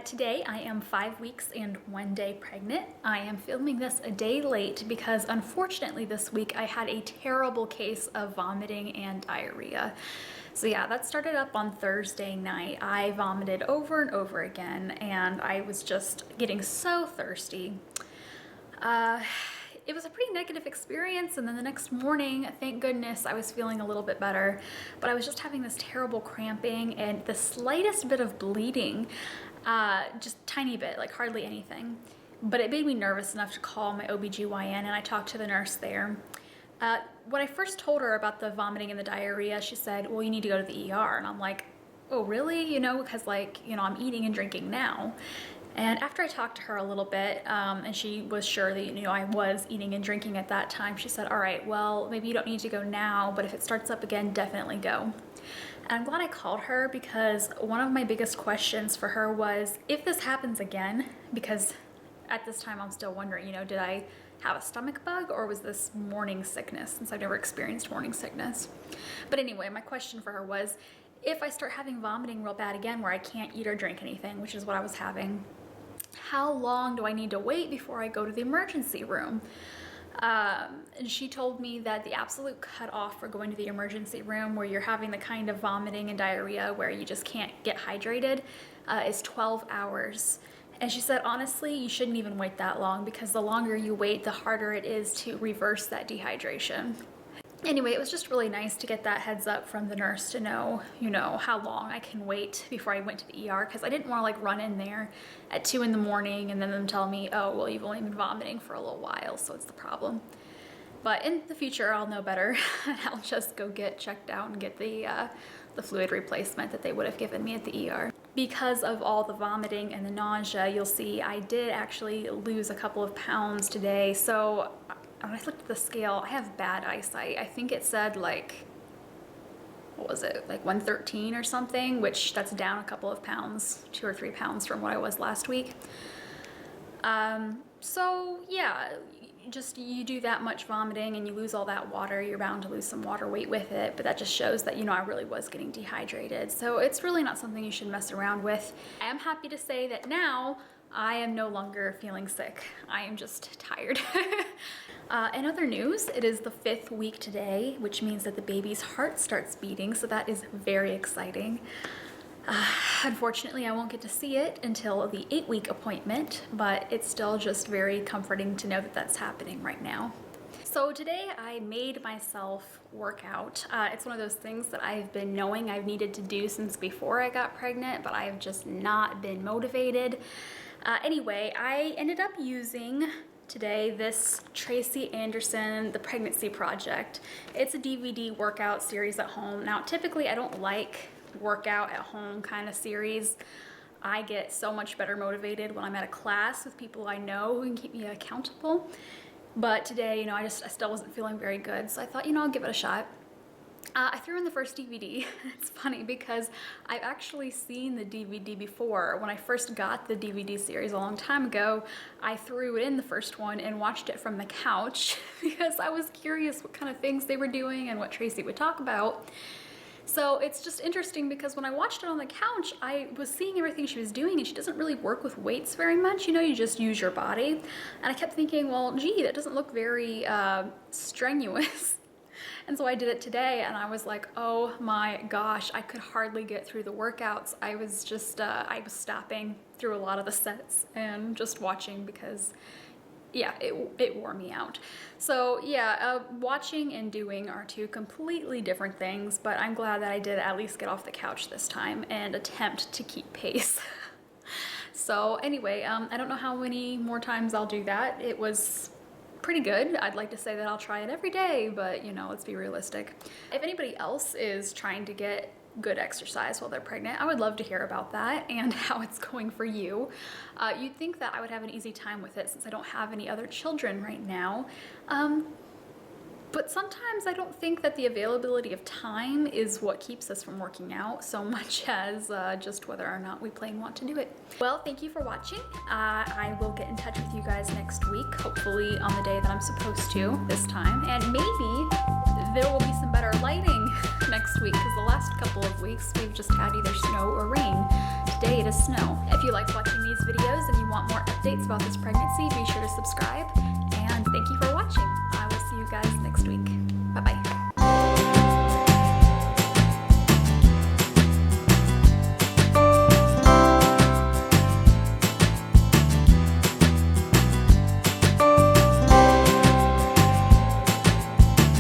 Today I am 5 weeks and 1 day pregnant. I am filming this a day late because unfortunately this week I had a terrible case of vomiting and diarrhea. So yeah, that started up on Thursday night. I vomited over and over again and I was just getting so thirsty. It was a pretty negative experience, and then the next morning, thank goodness, I was feeling a little bit better, but I was just having this terrible cramping and the slightest bit of bleeding, just tiny bit, like hardly anything. But it made me nervous enough to call my OBGYN, and I talked to the nurse there. When I first told her about the vomiting and the diarrhea, she said, well, you need to go to the ER. And I'm like, oh, really? You know, because I'm eating and drinking now. And after I talked to her a little bit, and she was sure that, I was eating and drinking at that time, she said, all right, well, maybe you don't need to go now, but if it starts up again, definitely go. And I'm glad I called her because one of my biggest questions for her was, if this happens again, because at this time I'm still wondering, did I have a stomach bug or was this morning sickness, since I've never experienced morning sickness. But anyway, my question for her was, if I start having vomiting real bad again where I can't eat or drink anything, which is what I was having, how long do I need to wait before I go to the emergency room? And she told me that the absolute cutoff for going to the emergency room where you're having the kind of vomiting and diarrhea where you just can't get hydrated is 12 hours. And she said, honestly, you shouldn't even wait that long because the longer you wait, the harder it is to reverse that dehydration. Anyway, it was just really nice to get that heads up from the nurse to know, how long I can wait before I went to the ER, because I didn't want to run in there at 2 in the morning and then them tell me, oh, well, you've only been vomiting for a little while, so it's the problem. But in the future, I'll know better. I'll just go get checked out and get the fluid replacement that they would have given me at the ER. Because of all the vomiting and the nausea, you'll see I did actually lose a couple of pounds today. So when I looked at the scale, I have bad eyesight. I think it said what was it, 113 or something, which that's down a couple of pounds, 2 or 3 pounds from what I was last week. So yeah, you do that much vomiting and you lose all that water, you're bound to lose some water weight with it, but that just shows that, I really was getting dehydrated. So it's really not something you should mess around with. I am happy to say that now I am no longer feeling sick. I am just tired. In other news, it is the 5th week today, which means that the baby's heart starts beating, so that is very exciting. Unfortunately, I won't get to see it until the 8-week appointment, but it's still just very comforting to know that that's happening right now. So today I made myself work out. It's one of those things that I've been knowing I've needed to do since before I got pregnant, but I've just not been motivated. Anyway, I ended up using today this Tracy Anderson, The Pregnancy Project. It's a DVD workout series at home. Now, typically I don't like workout at home kind of series. I get so much better motivated when I'm at a class with people I know who can keep me accountable. But today, I still wasn't feeling very good, so I thought, I'll give it a shot. I threw in the first DVD. It's funny because I've actually seen the DVD before. When I first got the DVD series a long time ago, I threw it in the first one and watched it from the couch because I was curious what kind of things they were doing and what Tracy would talk about. So it's just interesting because when I watched it on the couch, I was seeing everything she was doing and she doesn't really work with weights very much. You just use your body. And I kept thinking, well, gee, that doesn't look very strenuous. And so I did it today and I was like, oh my gosh, I could hardly get through the workouts. I was just, I was stopping through a lot of the sets and just watching because yeah, it wore me out. So yeah, watching and doing are two completely different things, but I'm glad that I did at least get off the couch this time and attempt to keep pace. So anyway, I don't know how many more times I'll do that. It was pretty good. I'd like to say that I'll try it every day, but let's be realistic. If anybody else is trying to get good exercise while they're pregnant, I would love to hear about that and how it's going for you. You'd think that I would have an easy time with it since I don't have any other children right now. But sometimes I don't think that the availability of time is what keeps us from working out so much as just whether or not we plain want to do it. Well, thank you for watching. I will get in touch with you guys next week, hopefully on the day that I'm supposed to this time. And maybe there will be some better lighting next week because the last couple of weeks we've just had either snow or rain day to snow. If you liked watching these videos and you want more updates about this pregnancy, be sure to subscribe. And thank you for watching. I will see you guys next week.